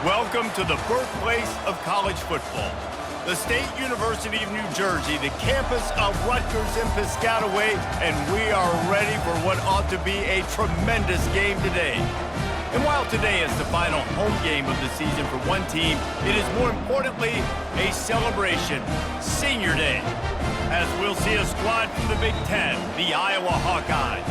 Welcome to the birthplace of college football. The State University of New Jersey, the campus of Rutgers in Piscataway, and we are ready for what ought to be a tremendous game today. And while today is the final home game of the season for one team, it is more importantly a celebration, Senior Day, as we'll see a squad from the Big Ten, the Iowa Hawkeyes,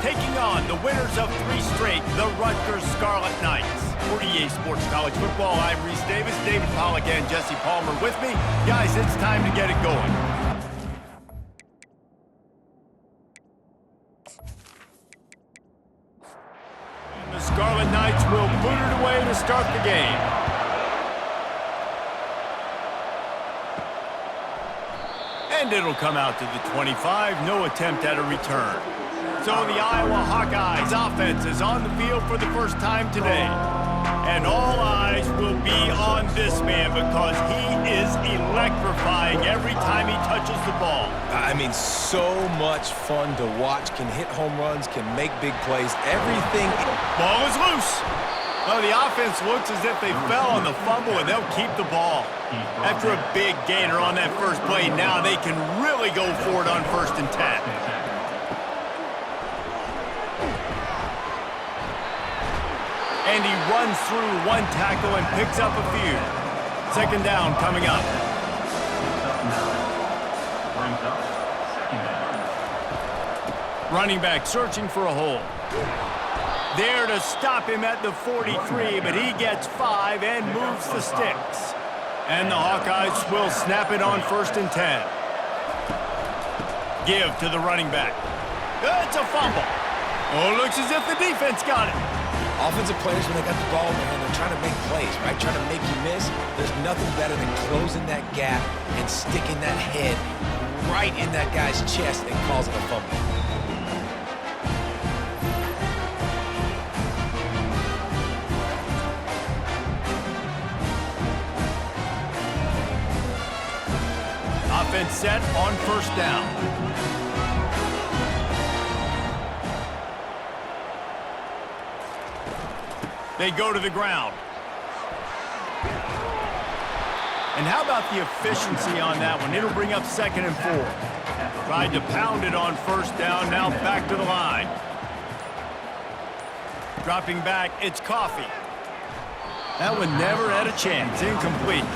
taking on the winners of 3 straight, the Rutgers Scarlet Knights. For EA Sports College Football, I'm Reese Davis, David Pollack, and Jesse Palmer with me. Guys, it's time to get it going. And the Scarlet Knights will boot it away to start the game. And it'll come out to the 25, no attempt at a return. So the Iowa Hawkeyes offense is on the field for the first time today. And all eyes will be on this man because he is electrifying every time he touches the ball. I mean, so much fun to watch. Can hit home runs, can make big plays, everything. Ball is loose. Well, the offense looks as if they fell on the fumble, and they'll keep the ball. After a big gainer on that first play, now they can really go for it on 1st and 10. And he runs through one tackle and picks up a few. 2nd down coming up. Running back searching for a hole. There to stop him at the 43, but he gets 5 and moves the sticks. And the Hawkeyes will snap it on 1st and 10. Give to the running back. It's a fumble. Oh, looks as if the defense got it. Offensive players, when they got the ball in their hand, they're trying to make plays, right? Trying to make you miss. There's nothing better than closing that gap and sticking that head right in that guy's chest and causing a fumble. Offense set on 1st down. They go to the ground. And how about the efficiency on that one? It'll bring up 2nd and 4. Tried to pound it on 1st down, now back to the line. Dropping back, it's Coffee. That one never had a chance, incomplete.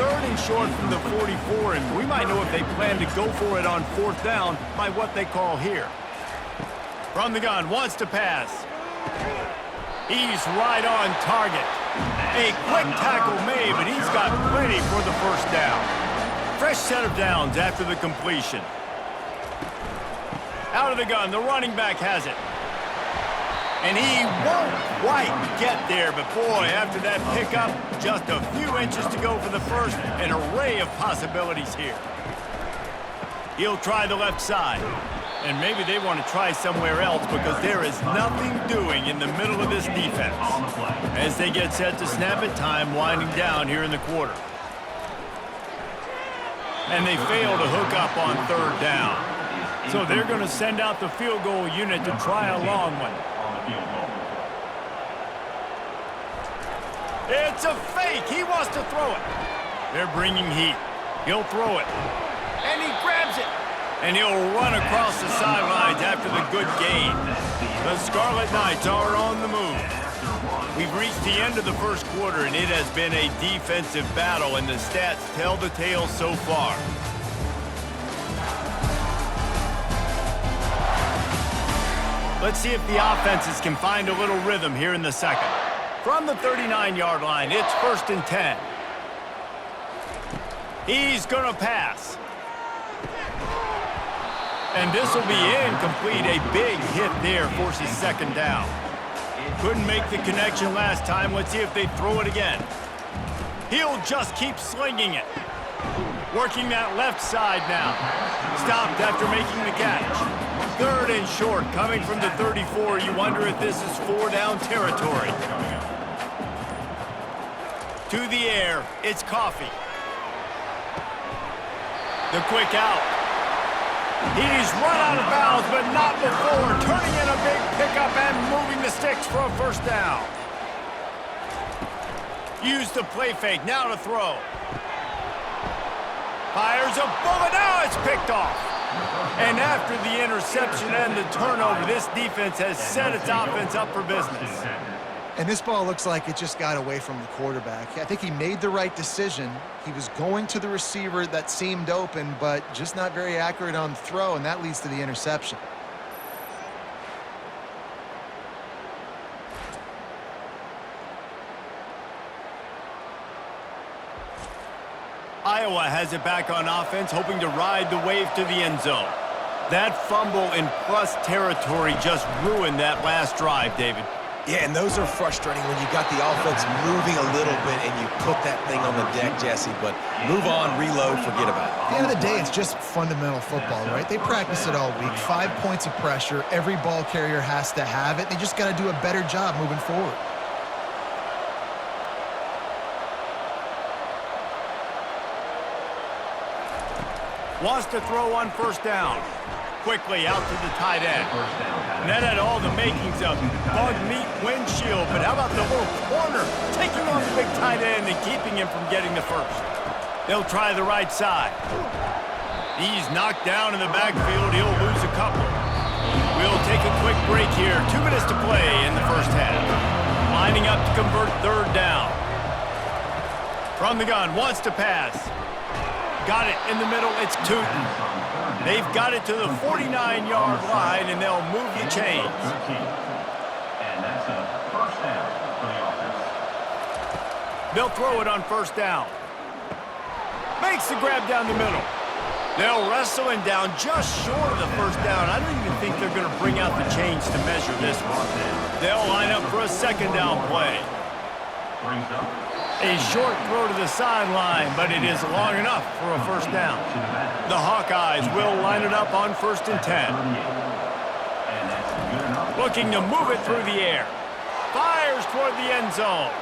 3rd and short from the 44, and we might know if they plan to go for it on 4th down by what they call here. From the gun, wants to pass. He's right on target. A quick tackle made, but he's got plenty for the 1st down. Fresh set of downs after the completion. Out of the gun, the running back has it. And he won't quite get there, but boy, after that pickup, just a few inches to go for the 1st, an array of possibilities here. He'll try the left side. And maybe they want to try somewhere else because there is nothing doing in the middle of this defense. As they get set to snap it, time winding down here in the quarter. And they fail to hook up on 3rd down. So they're going to send out the field goal unit to try a long one. It's a fake. He wants to throw it. They're bringing heat. He'll throw it. And he grabs it. And he'll run across the sidelines after the good gain. The Scarlet Knights are on the move. We've reached the end of the 1st quarter, and it has been a defensive battle, and the stats tell the tale so far. Let's see if the offenses can find a little rhythm here in the 2nd. From the 39-yard line, it's 1st and 10. He's going to pass. And this will be incomplete. A big hit there forces 2nd down. Couldn't make the connection last time. Let's see if they throw it again. He'll just keep slinging it. Working that left side now. Stopped after making the catch. 3rd and short coming from the 34. You wonder if this is 4-down territory. To the air, it's Coffee. The quick out. He's run out of bounds, but not before. Turning in a big pickup and moving the sticks for a 1st down. Use the play fake, now to throw. Fires a bullet, now it's picked off. And after the interception and the turnover, this defense has set its offense up for business. And this ball looks like it just got away from the quarterback. I think he made the right decision. He was going to the receiver that seemed open, but just not very accurate on the throw, and that leads to the interception. Iowa has it back on offense, hoping to ride the wave to the end zone. That fumble in plus territory just ruined that last drive, David. Yeah, and those are frustrating when you got the offense moving a little bit and you put that thing on the deck, Jesse, but move on, reload, forget about it. At the end of the day, it's just fundamental football, right? They practice it all week. 5 points of pressure. Every ball carrier has to have it. They just got to do a better job moving forward. Wants to throw on first down. Quickly out to the tight end. And that had all the makings of bug meat windshield, but how about the little corner taking on the big tight end and keeping him from getting the first? They'll try the right side. He's knocked down in the backfield. He'll lose a couple. We'll take a quick break here. 2 minutes to play in the first half. Lining up to convert third down. From the gun, wants to pass. Got it in the middle. It's Tootin. They've got it to the 49-yard line, and they'll move the chains. And that's a first down for the offense. They'll throw it on first down. Makes the grab down the middle. They'll wrestle him down just short of the first down. I don't even think they're going to bring out the chains to measure this one. They'll line up for a second down play. Brings up. A short throw to the sideline, but it is long enough for a first down. The Hawkeyes will line it up on 1st and 10. Looking to move it through the air. Fires toward the end zone.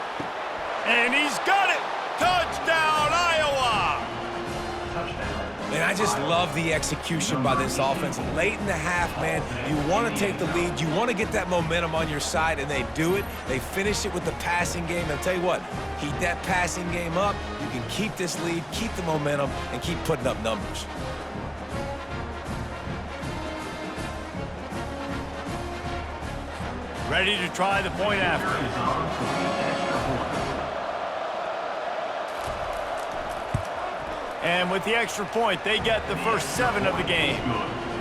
And he's got it! Touchdown, Iowa! And I just love the execution by this offense. Late in the half, man, you want to take the lead. You want to get that momentum on your side, and they do it. They finish it with the passing game. And I'll tell you what, keep that passing game up. You can keep this lead, keep the momentum, and keep putting up numbers. Ready to try the point after. And with the extra point, they get the first 7 of the game.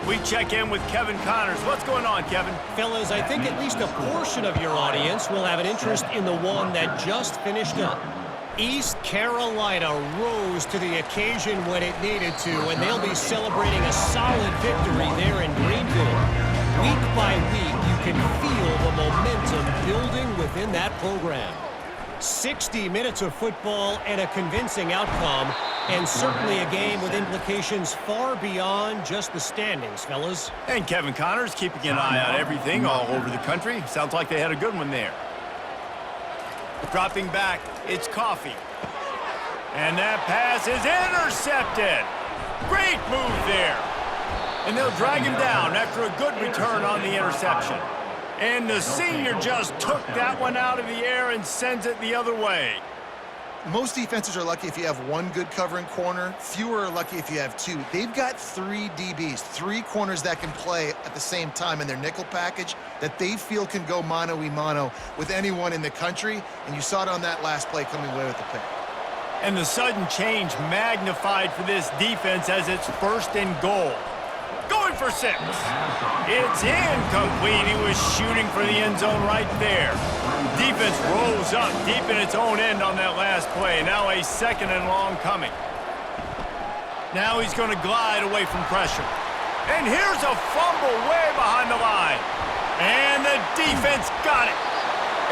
We check in with Kevin Connors. What's going on, Kevin? Fellas, I think at least a portion of your audience will have an interest in the one that just finished up. East Carolina rose to the occasion when it needed to, and they'll be celebrating a solid victory there in Greenville. Week by week, you can feel the momentum building within that program. 60 minutes of football and a convincing outcome, and certainly a game with implications far beyond just the standings, fellas. And Kevin Connors keeping an eye on everything all over the country. Sounds like they had a good one there. Dropping back, it's Coffee. And that pass is intercepted. Great move there. And they'll drag him down after a good return on the interception. And the senior just took that one out of the air and sends it the other way. Most defenses are lucky if you have one good covering corner. Fewer are lucky if you have 2. They've got 3 DBs, 3 corners that can play at the same time in their nickel package that they feel can go mano-a-mano with anyone in the country. And you saw it on that last play coming away with the pick. And the sudden change magnified for this defense as it's 1st and goal. Going for 6. It's incomplete. He was shooting for the end zone right there. Defense rose up deep in its own end on that last play. Now a 2nd and long coming. Now he's going to glide away from pressure. And here's a fumble way behind the line. And the defense got it.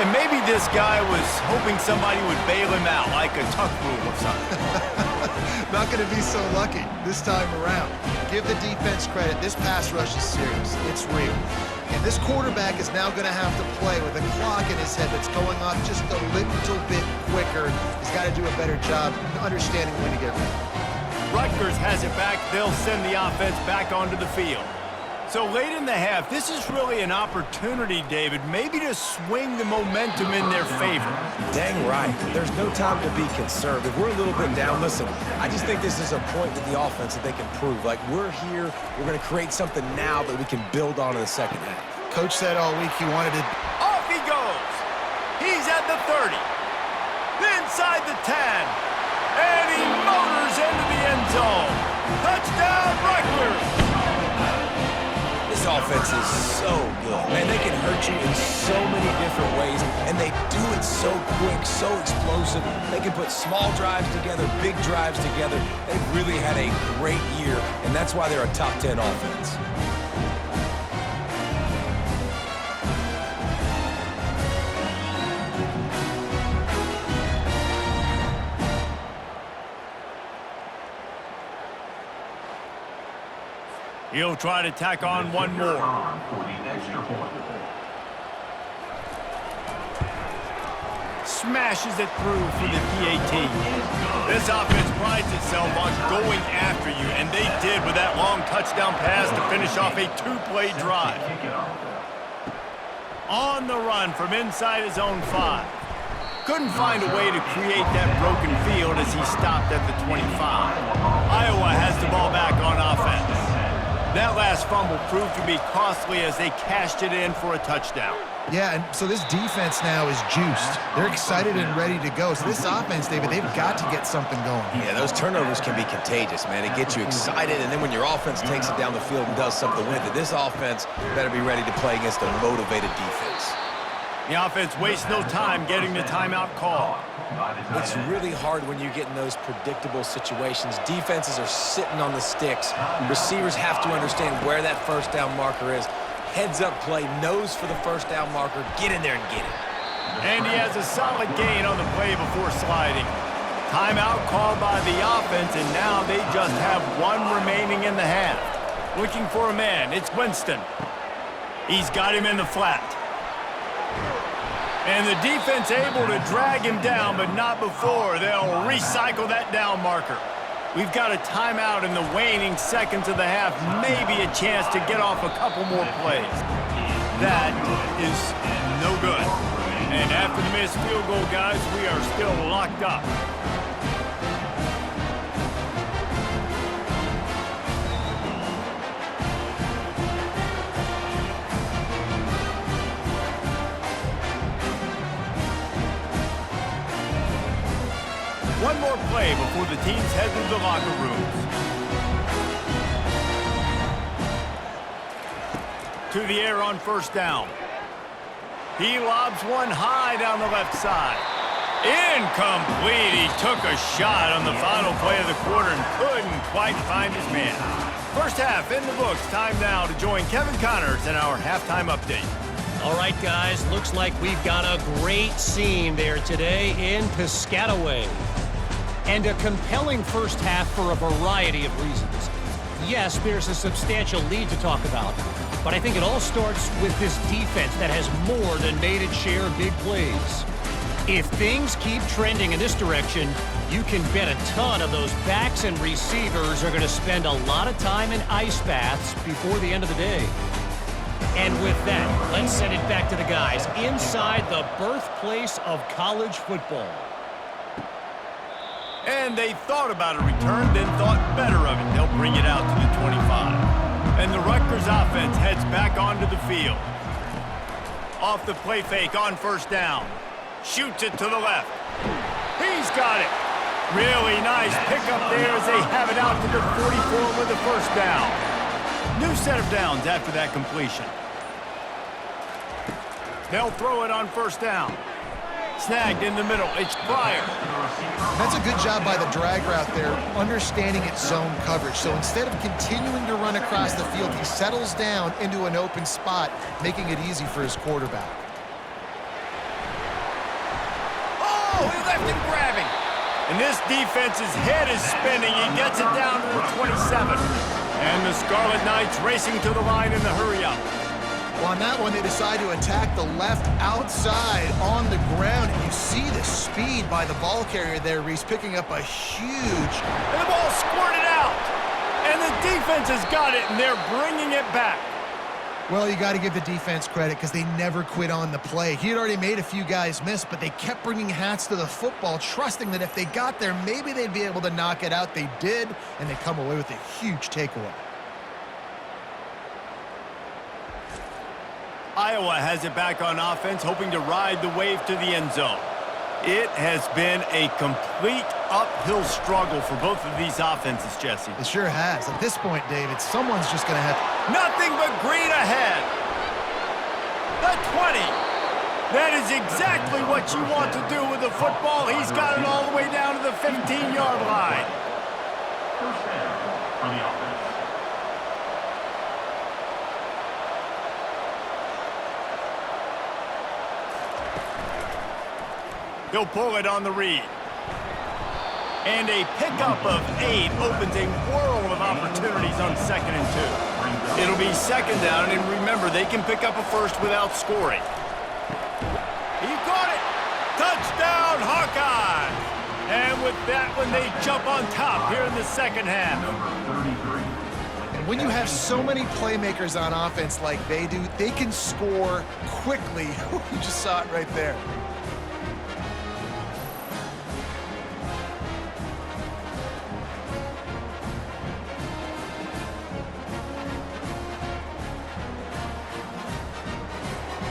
And maybe this guy was hoping somebody would bail him out like a tuck rule or something. Not going to be so lucky this time around. Give the defense credit. This pass rush is serious. It's real. And this quarterback is now going to have to play with a clock in his head that's going off just a little bit quicker. He's got to do a better job understanding when to get ready. Rutgers has it back. They'll send the offense back onto the field. So late in the half, this is really an opportunity, David, maybe to swing the momentum in their favor. Dang right. There's no time to be concerned. If we're a little bit down, listen, I just think this is a point with the offense that they can prove. Like, we're here, we're going to create something now that we can build on in the second half. Coach said all week he wanted to... Off he goes. He's at the 30. Inside the 10. And he motors into the end zone. Touchdown, Rutgers. This offense is so good. Man, they can hurt you in so many different ways, and they do it so quick, so explosive. They can put small drives together, big drives together. They've really had a great year, and that's why they're a top 10 offense. He'll try to tack on one more. Smashes it through for the PAT. This offense prides itself on going after you, and they did with that long touchdown pass to finish off a two-play drive. On the run from inside his own 5. Couldn't find a way to create that broken field as he stopped at the 25. Iowa has the ball back on offense. That last fumble proved to be costly as they cashed it in for a touchdown. Yeah, and so this defense now is juiced. They're excited and ready to go. So this offense, David, they've got to get something going. Yeah, those turnovers can be contagious, man. It gets you excited, and then when your offense takes it down the field and does something with it, this offense better be ready to play against a motivated defense. The offense wastes no time getting the timeout call. It's really hard when you get in those predictable situations. Defenses are sitting on the sticks. Receivers have to understand where that first down marker is. Heads up play, nose for the first down marker. Get in there and get it. And he has a solid gain on the play before sliding. Timeout called by the offense, and now they just have one remaining in the half. Looking for a man, it's Winston. He's got him in the flat. And the defense able to drag him down, but not before. They'll recycle that down marker. We've got a timeout in the waning seconds of the half. Maybe a chance to get off a couple more plays. That is no good. And after the missed field goal, guys, we are still locked up. One more play before the teams head to the locker rooms. To the air on first down. He lobs one high down the left side. Incomplete. He took a shot on the final play of the quarter and couldn't quite find his man. First half in the books. Time now to join Kevin Connors in our halftime update. All right, guys, looks like we've got a great scene there today in Piscataway. And a compelling first half for a variety of reasons. Yes, there's a substantial lead to talk about, but I think it all starts with this defense that has more than made its share of big plays. If things keep trending in this direction, you can bet a ton of those backs and receivers are going to spend a lot of time in ice baths before the end of the day. And with that, let's send it back to the guys inside the birthplace of college football. And they thought about a return, then thought better of it. They'll bring it out to the 25. And the Rutgers offense heads back onto the field. Off the play fake on first down. Shoots it to the left. He's got it. Really nice pickup there as they have it out to the 44 with the first down. New set of downs after that completion. They'll throw it on first down. Snagged in the middle. It's Pryor. That's a good job by the drag route there, understanding its zone coverage. So instead of continuing to run across the field, he settles down into an open spot, making it easy for his quarterback. Oh, he left him grabbing. And this defense's head is spinning. He gets it down to the 27. And the Scarlet Knights racing to the line in the hurry-up. Well, on that one, they decide to attack the left outside on the ground. And you see the speed by the ball carrier there, Reese, picking up a huge... And the ball squirted out. And the defense has got it, and they're bringing it back. Well, you got to give the defense credit because they never quit on the play. He had already made a few guys miss, but they kept bringing hats to the football, trusting that if they got there, maybe they'd be able to knock it out. They did, and they come away with a huge takeaway. Iowa has it back on offense, hoping to ride the wave to the end zone. It has been a complete uphill struggle for both of these offenses, Jesse. It sure has. At this point, David, someone's just going to have... Nothing but green ahead. The 20. That is exactly what you want to do with the football. He's got it all the way down to the 15-yard line. First down for the offense. He'll pull it on the read. And a pickup of 8 opens a world of opportunities on 2nd and 2. It'll be 2nd down, and remember, they can pick up a first without scoring. He caught it! Touchdown, Hawkeyes! And with that one, they jump on top here in the second half. And when you have so many playmakers on offense like they do, they can score quickly. You just saw it right there.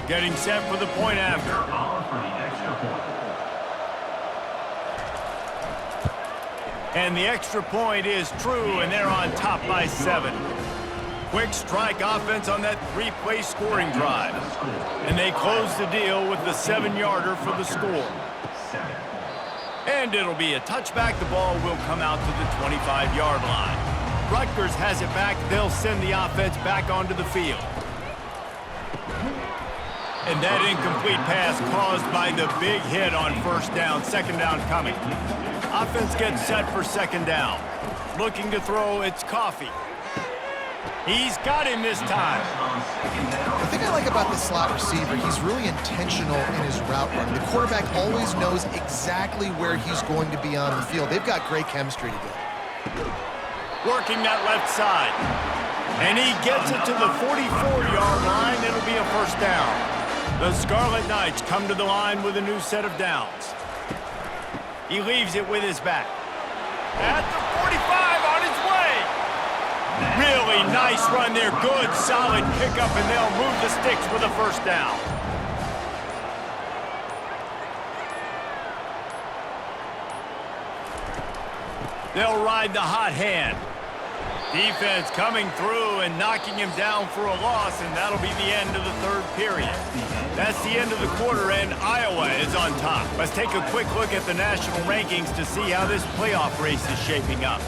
Getting set for the point after. For the extra point. And the extra point is true, and they're on top by 7. Quick strike offense on that 3-play scoring drive. And they close the deal with the 7-yarder for the score. And it'll be a touchback. The ball will come out to the 25-yard line. Rutgers has it back. They'll send the offense back onto the field. And that incomplete pass caused by the big hit on 1st down. 2nd down coming. Offense gets set for 2nd down. Looking to throw, it's Coffee. He's got him this time. The thing I like about the slot receiver, he's really intentional in his route run. The quarterback always knows exactly where he's going to be on the field. They've got great chemistry together. Working that left side. And he gets it to the 44-yard line. It'll be a 1st down. The Scarlet Knights come to the line with a new set of downs. He leaves it with his back. At the 45 on his way. Really nice run there. Good, solid pickup, and they'll move the sticks with a 1st down. They'll ride the hot hand. Defense coming through and knocking him down for a loss, and that'll be the end of the 3rd period. That's the end of the quarter, and Iowa is on top. Let's take a quick look at the national rankings to see how this playoff race is shaping up.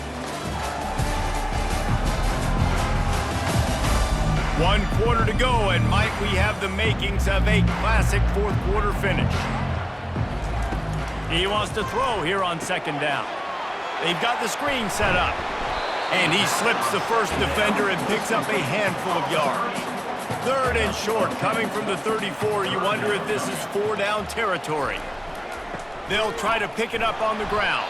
1 quarter to go, and might we have the makings of a classic 4th quarter finish. He wants to throw here on 2nd down. They've got the screen set up. And he slips the first defender and picks up a handful of yards. 3rd and short, coming from the 34. You wonder if this is 4-down territory. They'll try to pick it up on the ground.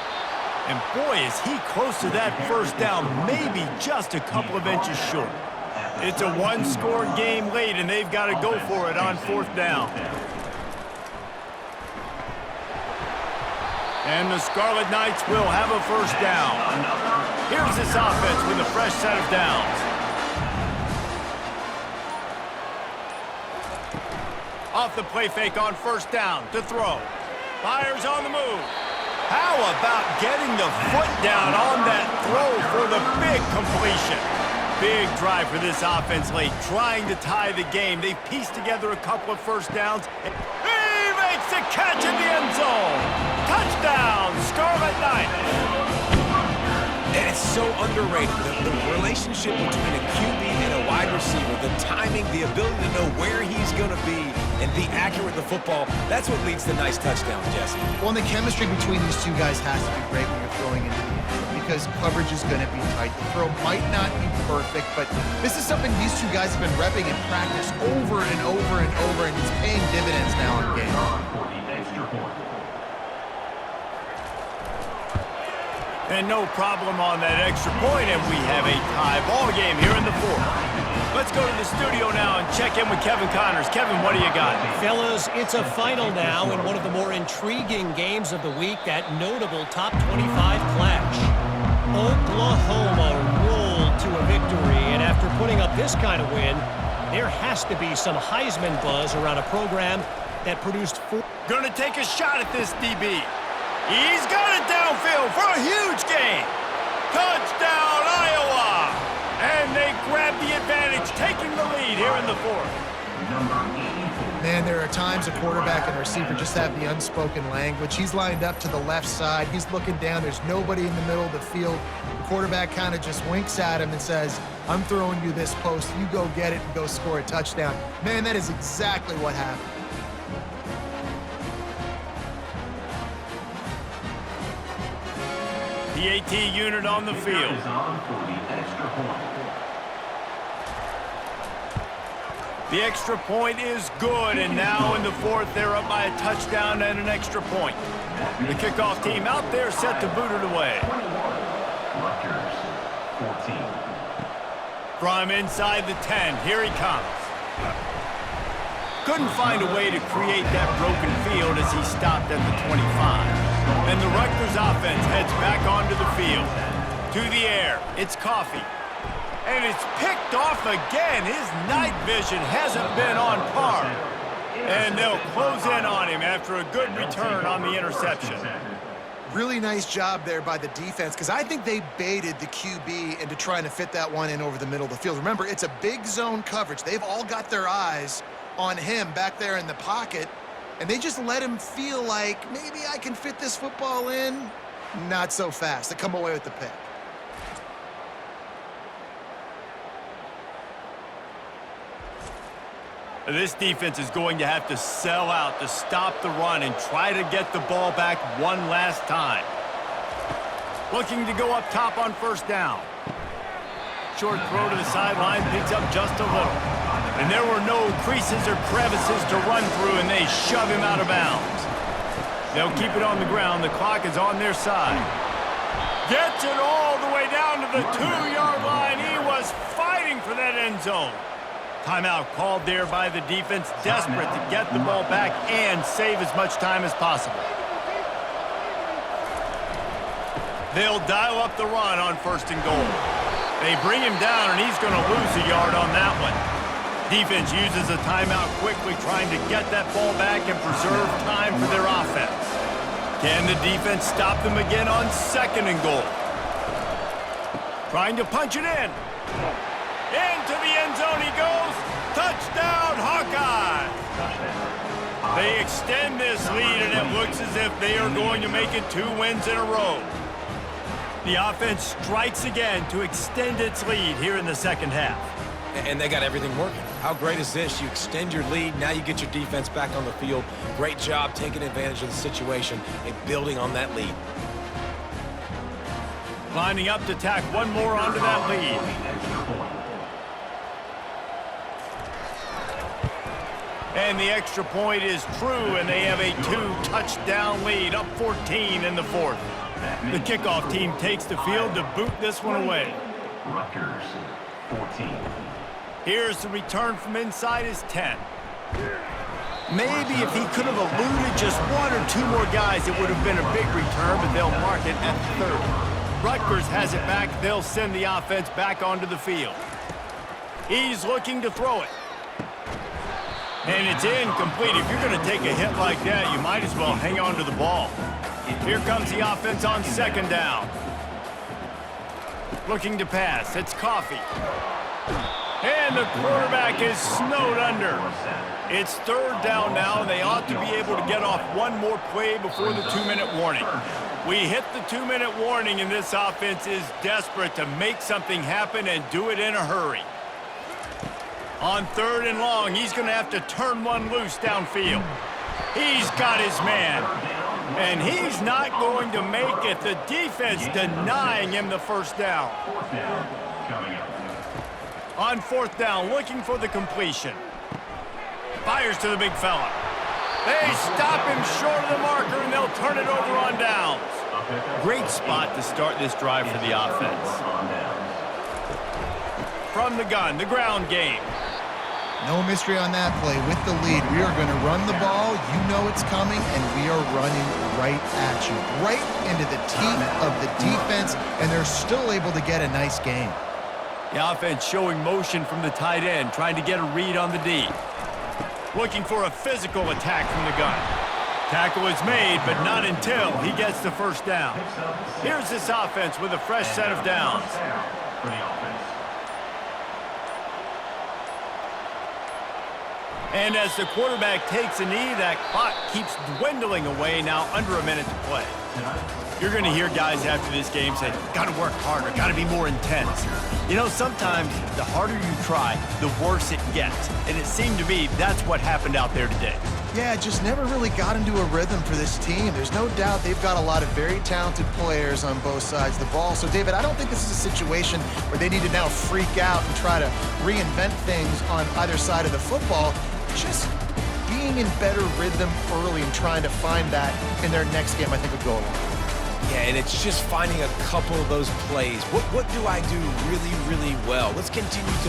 And boy, is he close to that 1st down, maybe just a couple of inches short. It's a 1-score game late, and they've got to go for it on 4th down. And the Scarlet Knights will have a 1st down. Here's this offense with a fresh set of downs. Off the play fake on 1st down to throw. Fires on the move. How about getting the foot down on that throw for the big completion? Big drive for this offense late, trying to tie the game. They've pieced together a couple of 1st downs. He makes the catch in the end zone. Touchdown, Scarlet Knights. And it's so underrated, the relationship between a QB and a wide receiver, the timing, the ability to know where he's going to be and be accurate with the football, that's what leads to nice touchdowns, Jesse. Well, and the chemistry between these two guys has to be great when you're throwing into the end zone because coverage is going to be tight. The throw might not be perfect, but this is something these two guys have been repping in practice over and over and over, and it's paying dividends now in games. For the extra point. And no problem on that extra point, and we have a tie ball game here in the 4th. Let's go to the studio now and check in with Kevin Connors. Kevin, what do you got? Fellas, it's a final now in one of the more intriguing games of the week, that notable top 25 clash. Oklahoma rolled to a victory, and after putting up this kind of win, there has to be some Heisman buzz around a program that produced four. Gonna take a shot at this DB. He's got it downfield for a huge gain. Touchdown, Iowa! And they grab the advantage, taking the lead here in the fourth. Man, there are times a quarterback and a receiver just have the unspoken language. He's lined up to the left side. He's looking down. There's nobody in the middle of the field. The quarterback kind of just winks at him and says, I'm throwing you this post. You go get it and go score a touchdown. Man, that is exactly what happened. The AT unit on the field. The extra point is good, and now in the fourth, they're up by a touchdown and an extra point. The kickoff team out there set to boot it away. Rutgers, 14. From inside the 10, here he comes. Couldn't find a way to create that broken field as he stopped at the 25. And the Rutgers offense heads back onto the field. To the air, it's Coffee. And it's picked off again. His night vision hasn't been on par. And they'll close in on him after a good return on the interception. Really nice job there by the defense, because I think they baited the QB into trying to fit that one in over the middle of the field. Remember, it's a big zone coverage. They've all got their eyes on him back there in the pocket, and they just let him feel like, maybe I can fit this football in. Not so fast. They come away with the pick. This defense is going to have to sell out to stop the run and try to get the ball back one last time. Looking to go up top on first down. Short throw to the sideline, picks up just a little. And there were no creases or crevices to run through, and they shove him out of bounds. They'll keep it on the ground. The clock is on their side. Gets it all the way down to the 2-yard line. He was fighting for that end zone. Timeout called there by the defense, desperate to get the ball back and save as much time as possible. They'll dial up the run on first and goal. They bring him down, and he's going to lose a yard on that one. Defense uses a timeout quickly, trying to get that ball back and preserve time for their offense. Can the defense stop them again on second and goal? Trying to punch it in. Into the end zone he goes. Touchdown, Hawkeyes! They extend this lead, and it looks as if they are going to make it 2 wins in a row. The offense strikes again to extend its lead here in the second half. And they got everything working. How great is this? You extend your lead, now you get your defense back on the field. Great job taking advantage of the situation and building on that lead. Lining up to tack one more onto that lead. And the extra point is true, and they have a 2-touchdown lead, up 14 in the fourth. The kickoff team takes the field to boot this one away. Rutgers, 14. Here's the return from inside his 10. Maybe if he could have eluded just 1 or 2 more guys, it would have been a big return, but they'll mark it at 30. Rutgers has it back. They'll send the offense back onto the field. He's looking to throw it. And it's incomplete. If you're going to take a hit like that, you might as well hang on to the ball. Here comes the offense on second down. Looking to pass. It's Coffee. And the quarterback is snowed under. It's third down now, and they ought to be able to get off one more play before the 2-minute warning. We hit the 2-minute warning, and this offense is desperate to make something happen and do it in a hurry. On third and long, he's going to have to turn one loose downfield. He's got his man, and he's not going to make it. The defense denying him the first down. Fourth down coming up. On fourth down, looking for the completion. Fires to the big fella. They stop him short of the marker, and they'll turn it over on downs. Great spot to start this drive for the offense. from the gun, the ground game. No mystery on that play. With the lead, we are going to run the ball. You know it's coming, and we are running right at you, right into the teeth of the defense, and they're still able to get a nice gain. The offense showing motion from the tight end, trying to get a read on the D. Looking for a physical attack from the gun. Tackle is made, but not until he gets the first down. Here's this offense with a fresh set of downs. For the offense. And as the quarterback takes a knee, that clock keeps dwindling away, now under a minute to play. You're going to hear guys after this game say, got to work harder, got to be more intense. You know, sometimes the harder you try, the worse it gets. And it seemed to me that's what happened out there today. Yeah, just never really got into a rhythm for this team. There's no doubt they've got a lot of very talented players on both sides of the ball. So, David, I don't think this is a situation where they need to now freak out and try to reinvent things on either side of the football. Just being in better rhythm early and trying to find that in their next game, I think would go a long way. Yeah, and it's just finding a couple of those plays. What do I do really, really well? Let's continue to